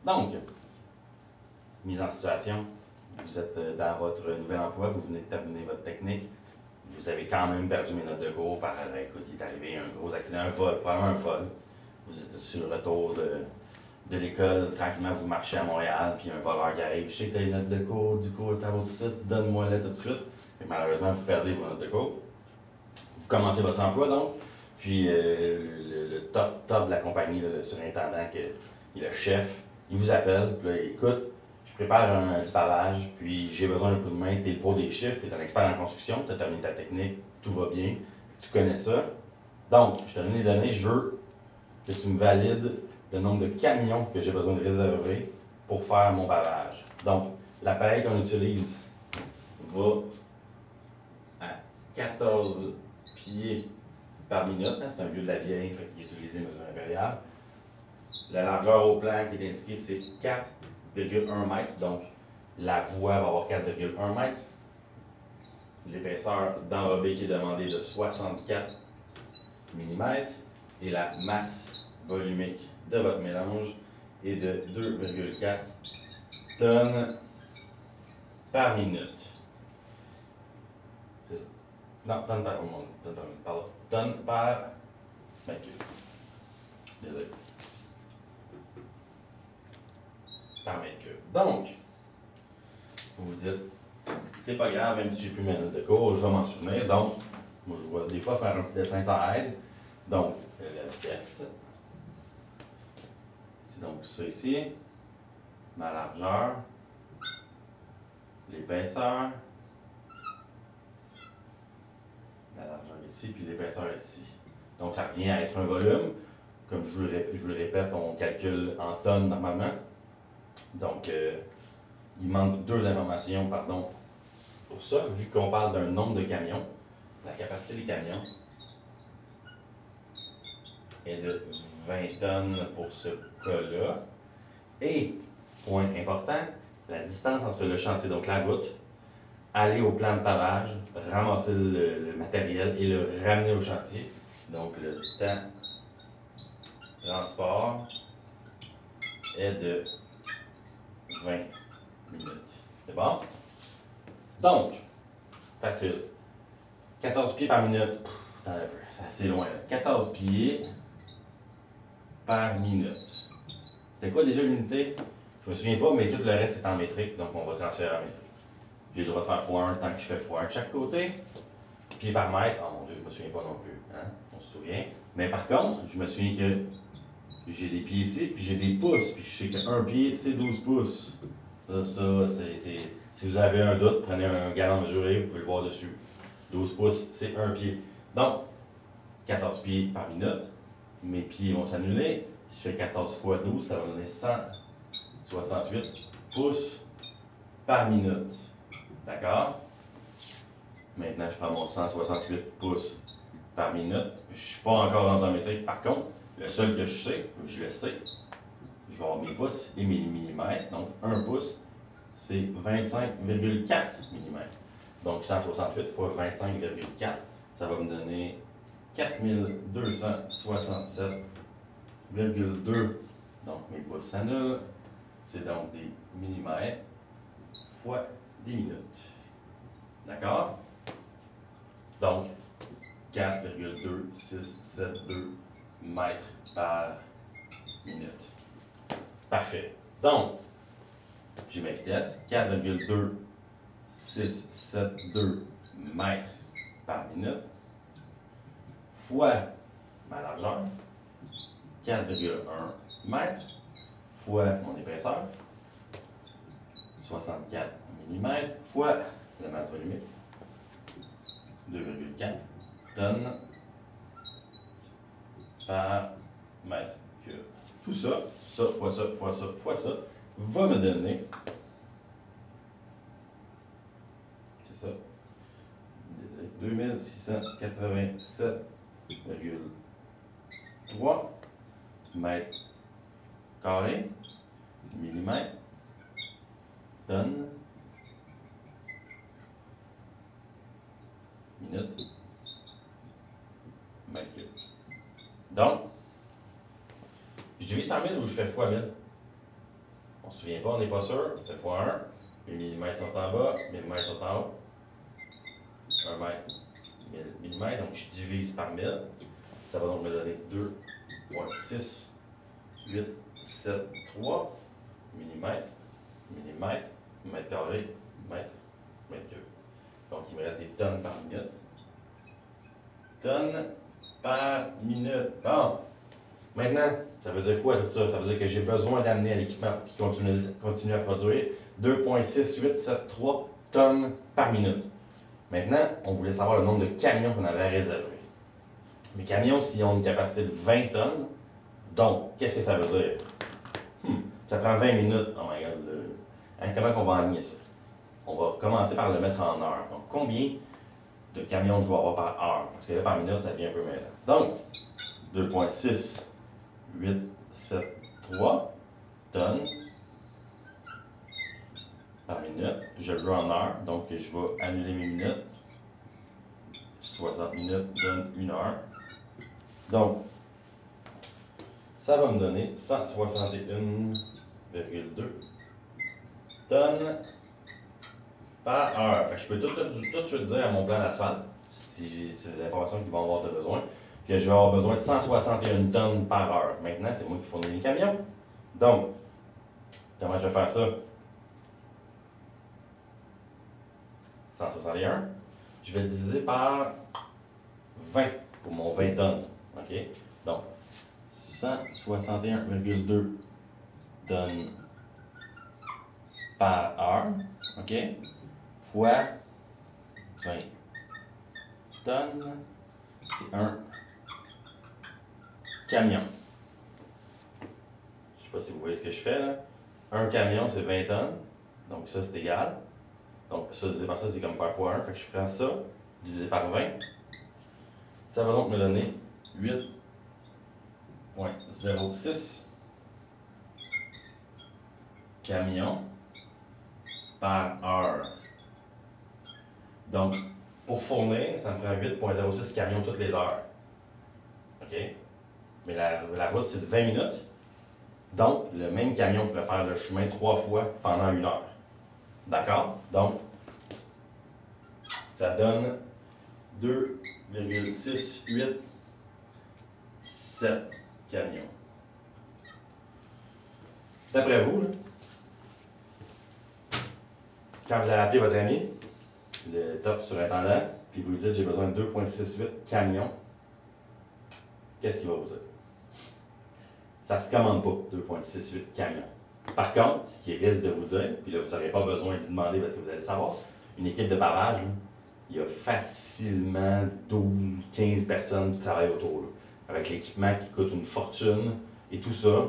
Donc, mise en situation, vous êtes dans votre nouvel emploi, vous venez de terminer votre technique, vous avez quand même perdu mes notes de cours par, écoute, il est arrivé un gros accident, un vol, probablement un vol. Vous êtes sur le retour de l'école, tranquillement vous marchez à Montréal, puis un voleur qui arrive, je sais que tu as les notes de cours, du coup, à votre site, donne-moi-les tout de suite. Et malheureusement, vous perdez vos notes de cours. Vous commencez votre emploi donc, puis le top de la compagnie, là, le surintendant, le chef, il vous appelle, puis là, écoute, je prépare du pavage, puis j'ai besoin d'un coup de main, tu es le pro des chiffres, tu es un expert en construction, tu as terminé ta technique, tout va bien, tu connais ça. Donc, je te donne les données, je veux que tu me valides le nombre de camions que j'ai besoin de réserver pour faire mon pavage. Donc, l'appareil qu'on utilise va à 14 pieds par minute, hein, c'est un vieux de la vieille, fait qu'il utilise une mesure impériale. La largeur au plan qui est indiquée, c'est 4,1 mètres, donc la voie va avoir 4,1 mètres. L'épaisseur d'enrobé qui est demandée de 64 mm et la masse volumique de votre mélange est de 2,4 tonnes par minute. C'est ça. Non, tonnes par minute, pardon. Tonnes par mètre cube. Désolé. Par mètre cube. Donc, vous vous dites, c'est pas grave, même si j'ai plus mes notes de cours, je vais m'en souvenir. Donc, moi, je vois des fois faire un petit dessin, ça aide. Donc, la vitesse. C'est donc ça ici. Ma largeur. L'épaisseur. La largeur ici, puis l'épaisseur ici. Donc, ça revient à être un volume. Comme je vous le répète, on calcule en tonnes normalement. Donc, il manque deux informations, pardon, pour ça, vu qu'on parle d'un nombre de camions. La capacité des camions est de 20 tonnes pour ce cas-là. Et, point important, la distance entre le chantier, donc la route, aller au plan de pavage, ramasser le matériel et le ramener au chantier. Donc, le temps de transport est de 20 minutes. C'est bon? Donc, facile. 14 pieds par minute. Attends un peu, c'est assez loin. Là. 14 pieds par minute. C'était quoi déjà l'unité? Je me souviens pas, mais tout le reste c'est en métrique, donc on va transférer en métrique. J'ai le droit de faire x1 tant que je fais x1 de chaque côté. Pieds par mètre, oh mon dieu, je me souviens pas non plus. Hein? On se souvient. Mais par contre, je me souviens que j'ai des pieds ici, puis j'ai des pouces, puis je sais qu'un pied c'est 12 pouces. Ça si vous avez un doute, prenez un galon mesuré, vous pouvez le voir dessus. 12 pouces, c'est un pied. Donc, 14 pieds par minute. Mes pieds vont s'annuler. Si je fais 14 fois 12, ça va donner 168 pouces par minute. D'accord? Maintenant, je prends mon 168 pouces par minute. Je ne suis pas encore dans un métrique. Par contre, le seul que je le sais, je vais avoir mes pouces et mes millimètres. Donc, 1 pouce, c'est 25,4 mm. Donc, 168 fois 25,4, ça va me donner 4267,2. Donc, mes pouces s'annulent. C'est donc des millimètres fois des minutes. D'accord? Donc, 4,2672 mètres par minute. Parfait. Donc, j'ai ma vitesse, 4,2672 mètres par minute, fois ma largeur, 4,1 mètres, fois mon épaisseur, 64 mm, fois la masse volumique, 2,4 tonnes par mètre cube. Tout ça, fois ça, fois ça, fois ça, va me donner, c'est ça, 2687,3 mètres carrés, millimètres, tonnes, minutes, mètres cubes. Donc, je divise par 1000 ou je fais fois 1000? On se souvient pas, on n'est pas sûr. C'est fois 1. Les millimètres sont en bas, les millimètres sont en haut. 1 mètre, 1000 millimètres. Donc, je divise par 1000. Ça va donc me donner 2,687,3 millimètres, millimètre, mètre carré, mètre, mètre cube. Donc, il me reste des tonnes par minute. Tonnes par minute. Bon. Maintenant, ça veut dire quoi tout ça? Ça veut dire que j'ai besoin d'amener à l'équipement pour qu'il continue à produire 2,6873 tonnes par minute. Maintenant, on voulait savoir le nombre de camions qu'on avait à réserver. Les camions, s'ils ont une capacité de 20 tonnes, donc, qu'est-ce que ça veut dire? Ça prend 20 minutes. Oh my god. Comment on va aligner ça? On va commencer par le mettre en heure. Donc, combien de camions je dois avoir par heure? Parce que là, par minute, ça devient un peu mêlant. Donc, 2,6873 tonnes par minute. Je le veux en heure, donc je vais annuler mes minutes. 60 minutes donne 1 heure. Donc, ça va me donner 161,2 tonnes par heure. Fait que je peux tout de suite dire à mon plan d'asphalte, si c'est des informations qu'ils vont avoir besoin, que je vais avoir besoin de 161 tonnes par heure. Maintenant, c'est moi qui fournis les camions. Donc, comment je vais faire ça? 161. Je vais le diviser par 20 pour mon 20 tonnes. OK? Donc, 161,2 tonnes par heure. OK? Fois 20 tonnes. C'est un camion. Je ne sais pas si vous voyez ce que je fais là. Un camion, c'est 20 tonnes. Donc ça, c'est égal. Donc ça, divisé par ça, c'est comme faire fois 1. Fait que je prends ça, divisé par 20. Ça va donc me donner 8,06 camions par heure. Donc, pour fournir, ça me prend 8,06 camions toutes les heures. OK? Mais la route, c'est de 20 minutes. Donc, le même camion pourrait faire le chemin 3 fois pendant 1 heure. D'accord? Donc, ça donne 2,687 camions. D'après vous, là, quand vous allez appeler votre ami, le top surintendant, puis vous lui dites j'ai besoin de 2,68 camions, qu'est-ce qu'il va vous dire? Ça ne se commande pas, 2,68 camions. Par contre, ce qu'il risque de vous dire, puis là vous n'aurez pas besoin d'y demander parce que vous allez le savoir, une équipe de pavage, là, il y a facilement 12-15 personnes qui travaillent autour, là, avec l'équipement qui coûte une fortune et tout ça.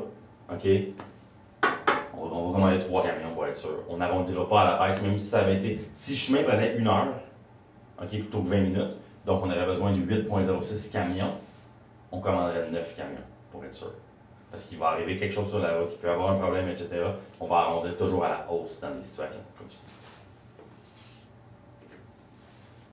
OK? On va commander 3 camions pour être sûr. On n'arrondira pas à la baisse, même si ça avait été. Si le chemin prenait 1 heure, OK, plutôt que 20 minutes, donc on aurait besoin de 8,06 camions, on commanderait 9 camions pour être sûr. Parce qu'il va arriver quelque chose sur la route, il peut y avoir un problème, etc. On va arrondir toujours à la hausse dans des situations comme ça.